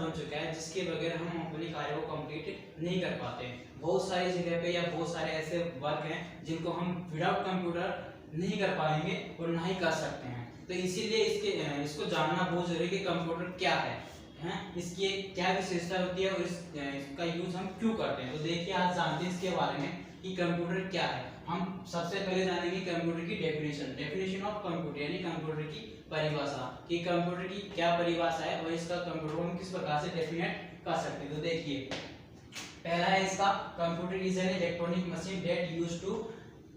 बन चुका है जिसके बगैर हम अपने कार्य को कंप्लीट नहीं कर पाते। बहुत सारी जगह पे या बहुत सारे ऐसे वर्क हैं जिनको हम विदाउट कंप्यूटर नहीं कर पाएंगे और ना ही कर सकते हैं। तो इसीलिए इसको जानना बहुत जरूरी है कि कंप्यूटर क्या है, इसकी क्या विशेषता होती है और इसका यूज हम क्यों करते हैं। तो देखिए आज जानते हैं इसके बारे में कि कंप्यूटर क्या है। हम सबसे पहले जानेंगे कंप्यूटर की डेफिनेशन ऑफ कंप्यूटर, यानी कंप्यूटर की परिभाषा कि कंप्यूटर की क्या परिभाषा है और इसका कंप्यूटर को हम किस प्रकार से डेफिनेट कर सकते हैं। तो देखिए पहला है इसका, computer is an electronic machine that used to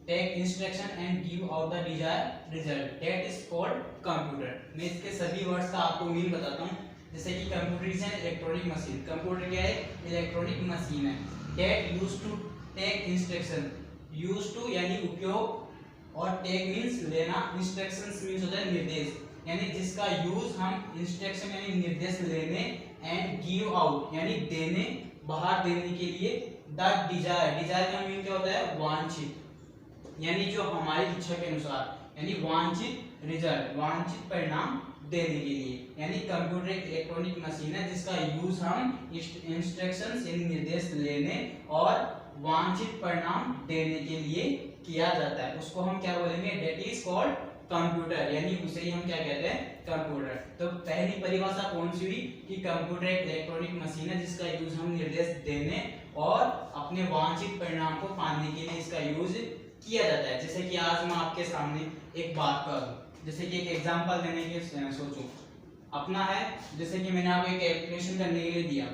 take instruction and give out the desired result, that is called computer. मैं इसके सभी वर्ड्स का आपको मीन बताता हूं। जैसे कि computer is an electronic machine, computer क्या है, इलेक्ट्रॉनिक मशीन है। That used to take instruction, used to यानी उपयोग और टेक मींस लेना, इंस्ट्रक्शंस मींस होता है निर्देश, यानी जिसका यूज हम इंस्ट्रक्शन यानी निर्देश लेने एंड गिव आउट यानी देने, बाहर देने के लिए, द डिजायर, डिजायर का मीन क्या होता है, वांछित, यानी जो हमारी इच्छा के अनुसार, यानी वांछित रिजल्ट, वांछित परिणाम देने के लिए। यानी कंप्यूटर एक इलेक्ट्रॉनिक मशीन है जिसका यूज हम इंस्ट्रक्शंस यानी निर्देश लेने और वांछित परिणाम देने के लिए किया जाता है। उसको हम क्या बोलेंगे, दैट इज कॉल्ड कंप्यूटर, यानी उसे ही हम क्या कहते हैं, कंप्यूटर। तो पहली परिभाषा कौन सी हुई कि कंप्यूटर एक इलेक्ट्रॉनिक मशीन है जिसका यूज हम निर्देश देने और अपने वांछित परिणाम को पाने के लिए इसका यूज किया जाता है। जैसे कि आज मैं आपके सामने एक बात करूं, जैसे कि एक एग्जांपल देने के सोचूं, अपना है, जैसे कि मैंने आपको एक कैलकुलेशन करने के लिए दिया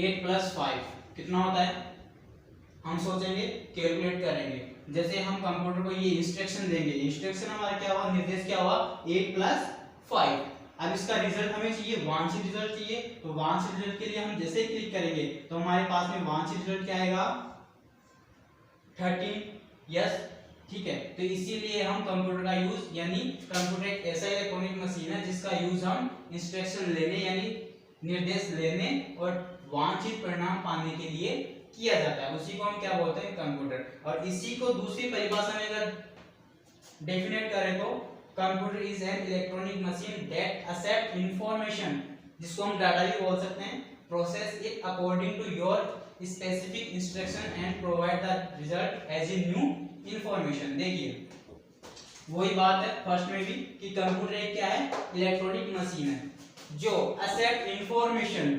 8 + 5 कितना होता है, हम सोचेंगे कैलकुलेट करेंगे। जैसे हम कंप्यूटर को ये इंस्ट्रक्शन देंगे, इंस्ट्रक्शन हमारा क्या हुआ, निर्देश क्या हुआ, 8 + 5। अब इसका रिजल्ट हमें चाहिए, वांछित रिजल्ट चाहिए। तो वांछित रिजल्ट के लिए हम जैसे ही क्लिक करेंगे तो हमारे पास में वांछित रिजल्ट क्या आएगा, 13। यस, ठीक है। तो इसीलिए हम कंप्यूटर का यूज, यानी कंप्यूटर एक ऐसा इलेक्ट्रॉनिक मशीन है जिसका यूज हम इंस्ट्रक्शन लेने यानी निर्देश लेने और वांछित परिणाम पाने के लिए किया जाता है, उसी को हम क्या बोलते हैं, कंप्यूटर। और इसी को दूसरी परिभाषा में अगर डेफिनेट करें तो computer is an electronic machine that accept information, जिसको हम डाटा भी बोल सकते हैं, process it according to your specific instruction and provide the result as a new information. देखिए वही बात है फर्स्ट में भी कि कंप्यूटर एक क्या है, इलेक्ट्रॉनिक मशीन है जो एक्सेप्ट इंफॉर्मेशन,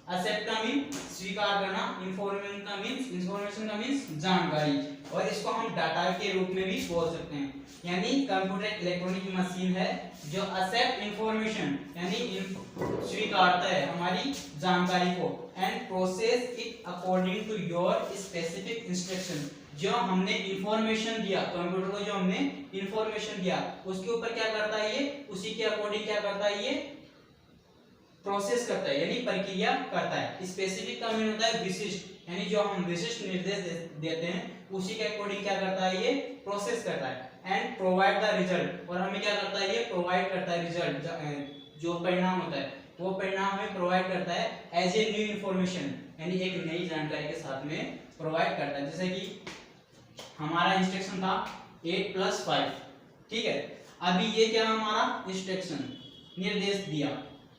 एक्सेप्ट का मीन स्वीकार करना, इंफॉर्मेशन का मीन्स जानकारी, और इसको हम डाटा के रूप में भी बोल सकते हैं। यानी कंप्यूटर एक इलेक्ट्रॉनिक मशीन है जो एक्सेप्ट इंफॉर्मेशन यानी स्वीकारता है हमारी जानकारी को, and process it according to your specific instruction, जो हमने इंफॉर्मेशन दिया कंप्यूटर को, जो हमने इंफॉर्मेशन दिया उसके ऊपर क्या करता है ये, उसी के अकॉर्डिंग क्या करता है ये, प्रोसेस करता है यानी प्रक्रिया करता है। स्पेसिफिक का मीन होता है विशिष्ट, यानी जो हम विशिष्ट निर्देश देते हैं उसी के अकॉर्डिंग क्या करता है ये, प्रोसेस करता है। एंड प्रोवाइड द रिजल्ट, और हमें क्या करता है ये, प्रोवाइड करता है रिजल्ट, जो परिणाम होता है वो परिणाम हमें प्रोवाइड करता है एज ए न्यू इंफॉर्मेशन, यानी एक नई जानकारी के साथ में प्रोवाइड करता है। जैसे कि हमारा इंस्ट्रक्शन था 8 + 5, ठीक है। अभी ये क्या हमारा इंस्ट्रक्शन निर्देश दिया,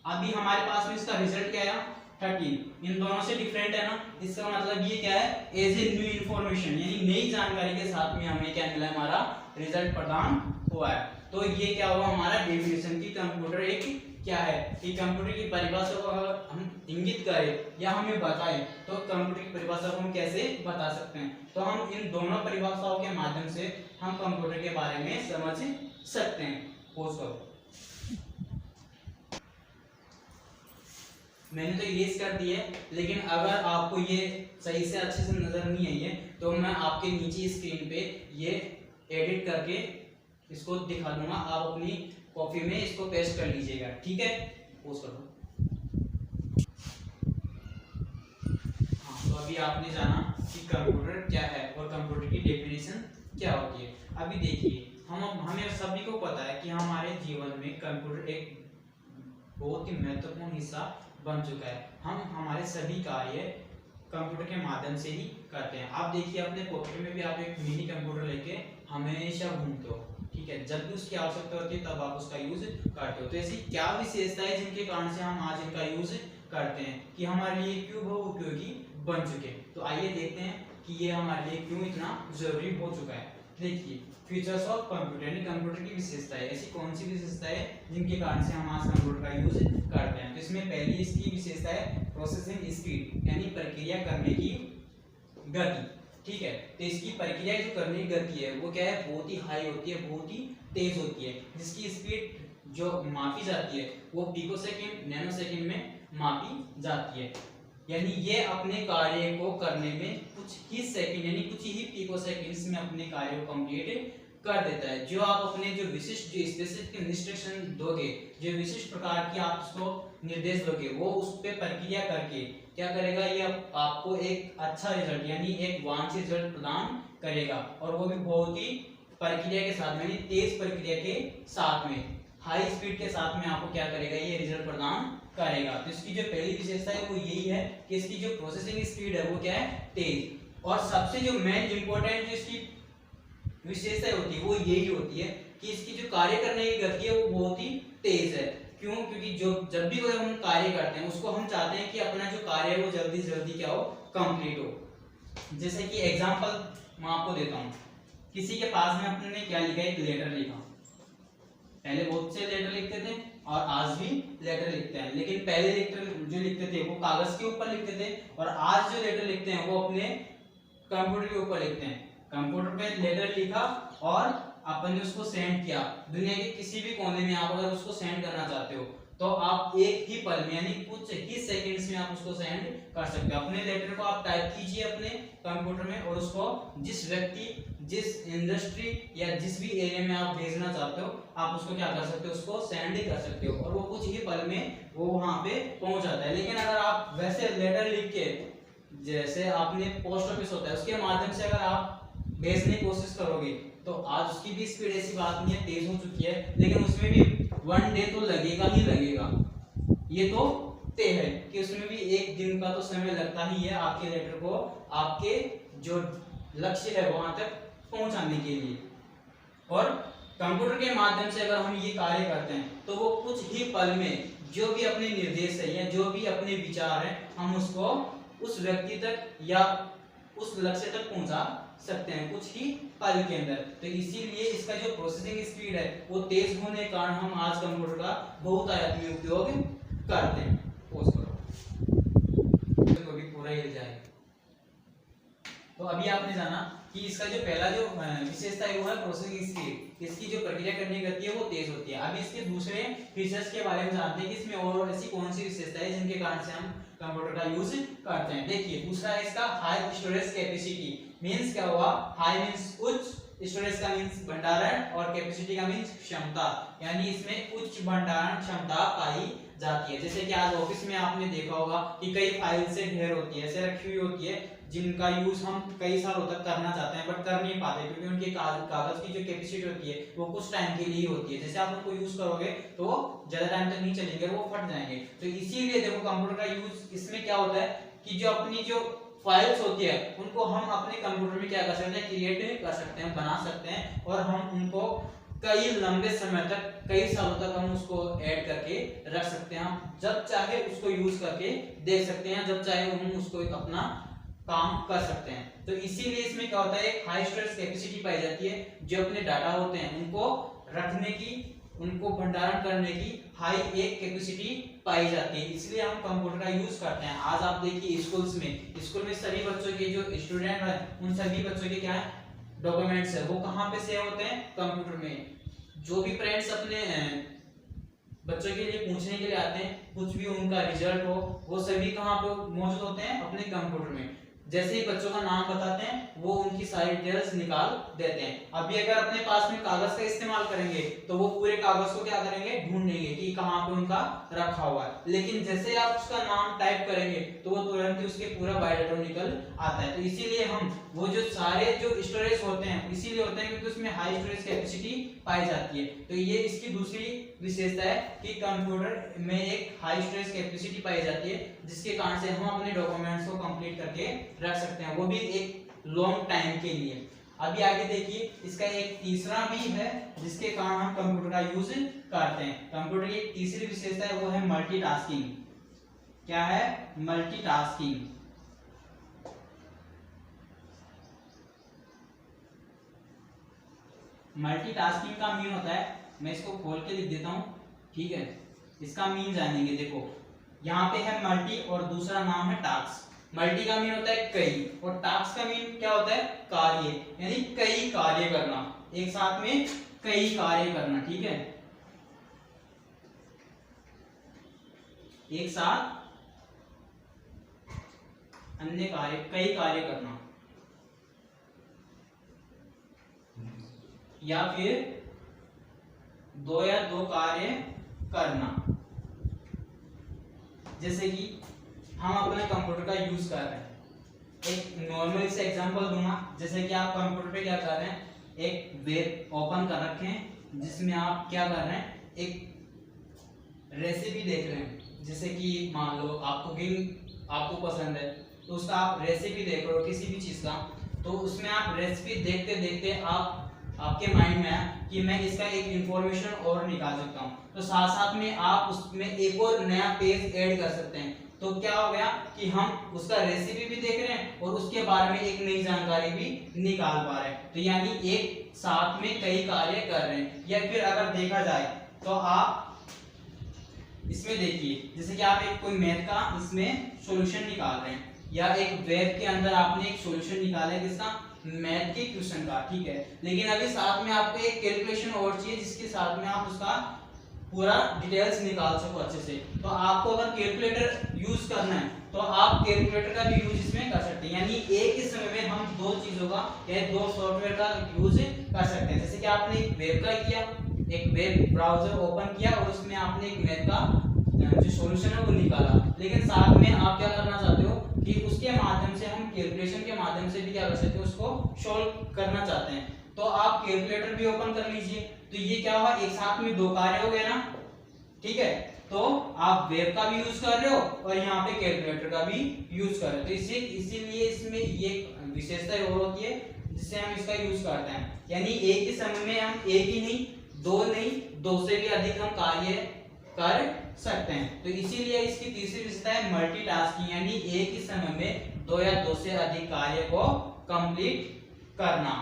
अभी हमारे पास में इसका रिजल्ट क्या आया 13। इन दोनों से डिफरेंट है ना, इसका मतलब ये क्या है, एज ए न्यू इंफॉर्मेशन, यानी नई जानकारी के साथ में हमें क्या मिला, हमारा रिजल्ट प्रदान हुआ है। तो ये क्या हुआ हमारा डेफिनेशन की कंप्यूटर एक क्या है, कि कंप्यूटर की परिभाषा को अगर हम इंगित करें या हमें बताएं तो कंप्यूटर की परिभाषा को हम कैसे बता सकते हैं। तो हम इन दोनों परिभाषाओं के माध्यम से हम कंप्यूटर के बारे में समझ सकते हैं। पोज करो, मैंने तो इरेज कर दी है, लेकिन अगर आपको ये सही से अच्छे से नजर नहीं आई है तो मैं आपके नीचे स्क्रीन पे ये एडिट करके इसको दिखा दूंगा, आप अपनी कॉपी में इसको पेस्ट कर लीजिएगा, ठीक है। पोस्ट कर दो। हाँ, तो अभी आपने जाना कि कंप्यूटर क्या है और कंप्यूटर की डेफिनेशन क्या होती है। अभी देखिए हमें सभी को पता है कि हमारे जीवन में कंप्यूटर एक बहुत ही महत्वपूर्ण हिस्सा बन चुका है। हम हमारे सभी कार्य कंप्यूटर के माध्यम से ही करते हैं। आप देखिए अपने पॉकेट में भी आप एक मिनी कंप्यूटर लेके हमेशा घूमते हो, ठीक है। जब भी उसकी आवश्यकता होती है तब आप उसका यूज करते हो। तो ऐसी क्या विशेषता है जिनके कारण से हम आज इनका यूज करते हैं कि हमारे लिए क्यों बहुत उपयोगी बन चुके। तो आइए देखते हैं कि ये हमारे लिए क्यों इतना जरूरी हो चुका है। देखिए, फीचर्स ऑफ कंप्यूटर यानी कंप्यूटर की विशेषताएं, ऐसी कौन सी विशेषताएं जिनके कारण से हम आज कंप्यूटर का यूज करते हैं। तो इसमें पहली इसकी विशेषता है प्रोसेसिंग स्पीड यानी प्रक्रिया करने की गति। ठीक है, तो इसकी प्रक्रिया जो करने की गति है वो क्या है, बहुत ही हाई होती है, बहुत ही तेज होती है, जिसकी स्पीड जो मापी जाती है वो पिकोसेकंड नैनोसेकंड में मापी जाती है। यानी ये अपने कार्य को करने में कुछ ही सेकंड यानी कुछ ही पिकोसेकंड्स में अपने कार्य को कंप्लीट कर देता है। जो आप अपने जो विशिष्ट जो स्पेसिफिक इंस्ट्रक्शन दोगे, जो विशिष्ट प्रकार की आप उसको निर्देश दोगे, वो उस पे प्रक्रिया करके क्या करेगा, ये आपको एक अच्छा रिजल्ट यानी एक वांछित रिजल्ट प्रदान करेगा, और वो भी बहुत ही प्रक्रिया के साथ यानी तेज प्रक्रिया के साथ में, हाई स्पीड के साथ में आपको क्या करेगा, ये रिजल्ट प्रदान करेगा। तो इसकी जो पहली विशेषता है वो यही है कि इसकी जो प्रोसेसिंग स्पीड है वो क्या है, तेज। और सबसे जो मेन इंपॉर्टेंट जो इसकी विशेषता होती है वो यही होती है कि इसकी जो कार्य करने की गति है वो बहुत ही तेज है। क्यों? क्योंकि जो जब भी हम कार्य करते हैं उसको हम चाहते हैं कि अपना जो कार्य है वो जल्दी से जल्दी क्या हो, कंप्लीट हो। जैसे कि एग्जांपल मैं आपको देता हूँ, किसी के पास में अपने क्या लिखा, एक लेटर लिखा। पहले बहुत से लेटर लिखते थे और आज भी लेटर लिखते हैं, लेकिन पहले लेटर जो लिखते थे वो कागज के ऊपर लिखते थे, और आज जो लेटर लिखते हैं वो अपने कंप्यूटर के ऊपर लिखते हैं। कंप्यूटर पे लेटर लिखा और अपन ने उसको सेंड किया, दुनिया के किसी भी कोने में आप अगर उसको सेंड करना चाहते हो तो आप एक ही पल में यानी कुछ ही सेकंड्स में आप उसको सेंड कर सकते हो। अपने लेटर को आप टाइप कीजिए अपने कंप्यूटर में, और उसको जिस व्यक्ति, जिस इंडस्ट्री या जिस भी एरिया में आप भेजना चाहते हो आप उसको क्या कर सकते हो, उसको सेंड ही कर सकते हो, और वो कुछ ही पल में वो वहां पे पहुंच जाता है। लेकिन अगर आप वैसे लेटर लिख के, जैसे आपने पोस्ट ऑफिस होता है उसके माध्यम से अगर आप भेजने की कोशिश करोगे तो आज उसकी भी स्पीड ऐसी बात नहीं है, तेज हो चुकी है, लेकिन उसमें भी 1 डे तो लगेगा ही लगेगा। ये तो तय है कि उसमें भी 1 दिन का तो समय लगता ही है आपके लेटर को आपके जो लक्ष्य है वहां तक पहुंचाने के लिए। और कंप्यूटर के माध्यम से अगर हम ये कार्य करते हैं तो वो कुछ ही पल में जो भी अपने निर्देश है या जो भी अपने विचार है हम उसको उस व्यक्ति तक या उस लक्ष्य तक पहुंचा सकते हैं कुछ ही पल के अंदर। तो इसीलिए इसका जो प्रोसेसिंग स्पीड है वो तेज होने के कारण हम आज कंप्यूटर का बहुतायत में उपयोग करते हैं। पोज करो तो भी पूरा ही जाए। तो अभी आपने जाना कि इसका जो पहला जो विशेषता है वो है प्रोसेसिंग स्पीड, इसकी जो प्रक्रिया करने की गति है वो तेज होती है। अभी इसके दूसरे फीचर्स के बारे में जानते हैं कि इसमें और ऐसी कौन सी विशेषता है जिनके कारण से हम कंप्यूटर का यूज करते हैं। देखिए, दूसरा है इसका हाई स्टोरेज कैपेसिटी। मींस क्या हुआ, हाई मींस उच्च, स्टोरेज का मींस भंडारण, और कैपेसिटी का मींस क्षमता, यानी इसमें उच्च भंडारण क्षमता पाई जाती है। जैसे कि आज ऑफिस में आपने देखा होगा कि कई फाइल से ढेर होती है, ऐसे रखी हुई होती है जिनका यूज हम कई सालों तक करना चाहते हैं बट कर नहीं पाते, क्योंकि उनके कागज की जो कैपेसिटी होती है वो कुछ टाइम के लिए होती है। जैसे आप उनको यूज करोगे तो वो ज्यादा टाइम तक नहीं चलेंगे, वो फट जाएंगे। तो इसीलिए देखो कंप्यूटर का यूज इसमें क्या होता है कि जो अपनी जो फाइल्स होती है उनको हम अपने कंप्यूटर में क्या कर सकते हैं, क्रिएट कर सकते हैं, बना सकते हैं, और हम उनको कई लंबे समय तक, कई सालों तक हम उसको ऐड करके रख सकते हैं। हम जब चाहे उसको यूज करके देख सकते हैं, जब चाहे हम उसको एक अपना काम कर सकते हैं। तो इसीलिए इसमें क्या होता है, एक हाई स्टोरेज कैपेसिटी पाई जाती है। जो अपने डाटा होते हैं उनको रखने की, उनको भंडारण करने की हाई एक कैपेसिटी पाई जाती है, इसलिए हम कंप्यूटर का यूज करते हैं। आज आप देखिए स्कूल में सभी बच्चों के जो स्टूडेंट हैं उन सभी बच्चों के क्या है, डॉक्यूमेंट्स है, वो कहाँ पे सेव होते हैं, कंप्यूटर में। जो भी पेरेंट्स अपने बच्चों के लिए पूछने के लिए आते हैं, कुछ भी उनका रिजल्ट हो, वो सभी कहाँ पे मौजूद होते हैं, अपने कंप्यूटर में। जैसे ही बच्चों का नाम बताते हैं वो उनकी सारी डिटेल्स निकाल देते हैं। अभी अगर अपने पास में कागज का इस्तेमाल करेंगे तो वो पूरे कागज को क्या करेंगे, ढूंढेंगे कि कहाँ पे उनका रखा हुआ है। लेकिन जैसे आप उसका नाम टाइप करेंगे तो वो तुरंत ही उसके पूरा बायोडाटा निकल आता है। तो इसीलिए हम वो जो सारे जो स्टोरेज होते हैं इसीलिए होते हैं क्योंकि उसमें हाई स्टोरेज कैपेसिटी पाई जाती है। तो ये इसकी दूसरी विशेषता है कि कंप्यूटर में एक हाई स्टोरेज कैपेसिटी पाई जाती है, जिसके कारण से हम अपने डॉक्यूमेंट्स को कंप्लीट करके रख सकते हैं, वो भी एक लॉन्ग टाइम के लिए। अभी आगे देखिए, इसका एक तीसरा भी है जिसके कारण हम कंप्यूटर का यूज करते हैं। कंप्यूटर की तीसरी विशेषता है वो है मल्टीटास्किंग। क्या है, मल्टीटास्किंग। मल्टीटास्किंग का मीन होता है, मैं इसको खोल के लिख देता हूं, ठीक है, इसका मीन जानेंगे। देखो यहाँ पे है मल्टी और दूसरा नाम है टास्क। मल्टी का मीन होता है कई और टास्क का मीन क्या होता है, कार्य, यानी कई कार्य करना, एक साथ में कई कार्य करना, ठीक है, एक साथ अन्य कार्य, कई कार्य करना, या फिर दो या दो कार्य करना। जैसे कि हम अपने कंप्यूटर का यूज कर रहे हैं, एक नॉर्मल से एग्जांपल दूंगा। जैसे कि आप कंप्यूटर पे क्या कर रहे हैं, एक वेब ओपन कर रखे हैं जिसमें आप क्या कर रहे हैं, एक रेसिपी देख रहे हैं। जैसे कि मान लो आप कुकिंग आपको पसंद है, तो उसका आप रेसिपी देख रहे हो किसी भी चीज का, तो उसमें आप रेसिपी देखते देखते आपके माइंड में आया कि मैं इसका एक इंफॉर्मेशन और निकाल सकता हूँ, तो साथ साथ में आप उसमें एक और नया पेज ऐड कर सकते हैं। तो क्या हो गया कि हम उसका रेसिपी भी देख रहे हैं और उसके बारे में एक नई जानकारी भी निकाल पा रहे हैं। तो यानी एक साथ में कई कार्य कर रहे हैं। या फिर अगर देखा जाए तो आप इसमें देखिए, जैसे कि आप एक कोई मैथ का इसमें सॉल्यूशन निकाल रहे हैं, या एक वेब के अंदर आपने एक सॉल्यूशन निकाला है किसका, मैथ के क्वेश्चन का, ठीक है, लेकिन अभी साथ में आपको एक कैलकुलेशन और चाहिए जिसके साथ में आप उसका पूरा डिटेल्स निकाल सको अच्छे से। तो आपको अगर कैलकुलेटर यूज करना है तो आप कैलकुलेटर का भी यूज इसमें कर सकते हैं। यानी एक ही समय में हम दो चीजों का या दो सॉफ्टवेयर का यूज कर सकते हैं। जैसे कि आपने एक वेब का किया, एक वेब ब्राउजर ओपन किया और उसमें आपने एक मैथ का जो सॉल्यूशन है वो निकाला, लेकिन साथ में आप क्या करना चाहते हो कि उसके माध्यम से हम कैलकुलेशन के माध्यम से भी क्या कर सकते हो, उसको सॉल्व करना चाहते हैं। तो आप कैलकुलेटर भी ओपन कर लीजिए, तो ये क्या हुआ, एक साथ में दो कार्य हो गए ना, ठीक है। तो आप वेब का भी यूज कर रहे हो और यहाँ पे कैलकुलेटर का भी यूज कर रहे हो, तो इसीलिए इसमें ये विशेषता और होती है जिससे हम इसका यूज करते हैं। यानी एक ही समय में हम एक ही नहीं, दो से भी अधिक हम कार्य कर सकते हैं। तो इसीलिए इसकी तीसरी विशेषता है मल्टीटास्किंग, यानी एक ही समय में दो या दो से अधिक कार्य को कंप्लीट करना।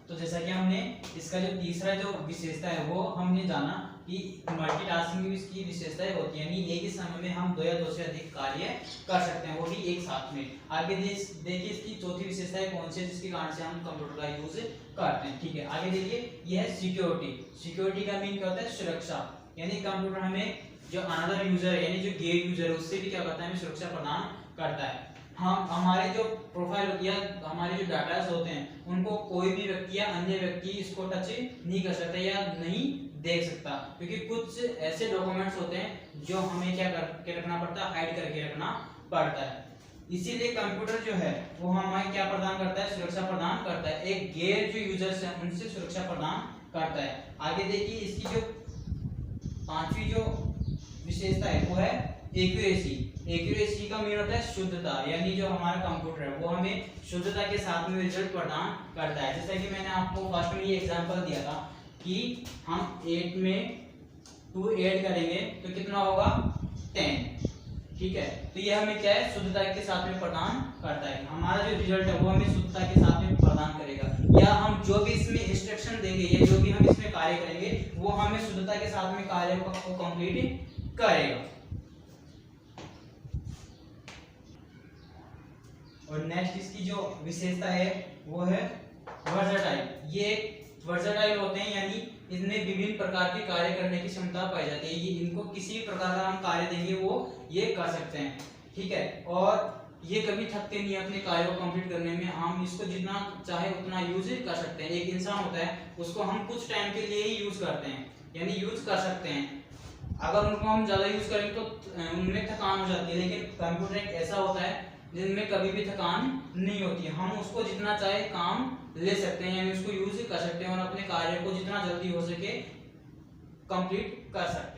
तो जैसा कि हमने इसका जो तीसरा जो विशेषता है वो हमने जाना कि मल्टीटास्किंग की विशेषताएं होती है, यानी एक ही समय में हम दो या दो से अधिक कार्य कर सकते हैं, वो भी एक साथ में। आगे देखिए इसकी चौथी विशेषता कौन सी है जिसके कारण से हम कंप्यूटर का यूज करते हैं, ठीक है। आगे देखिए यह है सिक्योरिटी। सिक्योरिटी का मीन क्या होता है, सुरक्षा, यानी कंप्यूटर हमें जो अनदर यूजर है यानी जो गेट यूजर है उससे भी क्या करता है, हमें सुरक्षा प्रदान करता है। हम हमारे जो प्रोफाइल होती है, हमारे जो डाटा होते हैं, उनको कोई भी व्यक्ति या अन्य व्यक्ति इसको टच नहीं कर सकता या नहीं देख सकता, क्योंकि कुछ ऐसे डॉक्यूमेंट्स होते हैं जो हमें क्या करके रखना पड़ता है, हाइड करके रखना पड़ता है। इसीलिए कंप्यूटर जो है वो हमें क्या प्रदान करता है, सुरक्षा प्रदान करता है, एक गैर जो यूजर्स हैं उनसे सुरक्षा प्रदान करता है। आगे देखिए इसकी जो पांचवी जो विशेषता है वो है एक्यूरेसी। एक्यूरेसी का मीन होता है शुद्धता, यानी जो हमारा कंप्यूटर है वो हमें शुद्धता के साथ में रिजल्ट प्रदान करता है। जैसा कि मैंने आपको फर्स्ट में ये एग्जांपल दिया था कि हम 8 में 2 ऐड करेंगे तो कितना होगा 10, ठीक है। तो ये हमें क्या है, शुद्धता के साथ में प्रदान करता है। हमारा जो रिजल्ट है वो हमें शुद्धता के साथ में प्रदान करेगा, या हम जो भी इसमें इंस्ट्रक्शन देंगे या जो भी हम इसमें कार्य करेंगे वो हमें शुद्धता के साथ में कार्य को कंप्लीट करेगा। और नेक्स्ट इसकी जो विशेषता है वो है वर्सेटाइल। ये वर्सेटाइल होते हैं, यानी इनमें विभिन्न प्रकार के कार्य करने की क्षमता पाई जाती है। ये इनको किसी भी प्रकार का हम कार्य देंगे वो ये कर सकते हैं, ठीक है। और ये कभी थकते नहीं अपने कार्य को कंप्लीट करने में, हम इसको जितना चाहे उतना यूज कर सकते हैं। एक इंसान होता है उसको हम कुछ टाइम के लिए ही यूज करते हैं, यानी यूज कर सकते हैं। अगर उनको हम ज्यादा यूज करेंगे तो उनमें थकान हो जाती है, लेकिन कंप्यूटर एक ऐसा होता है जिनमें कभी भी थकान नहीं होती है। हम उसको जितना चाहे काम ले सकते हैं, यानी उसको यूज कर सकते हैं और अपने कार्य को जितना जल्दी हो सके कंप्लीट कर सकते हैं।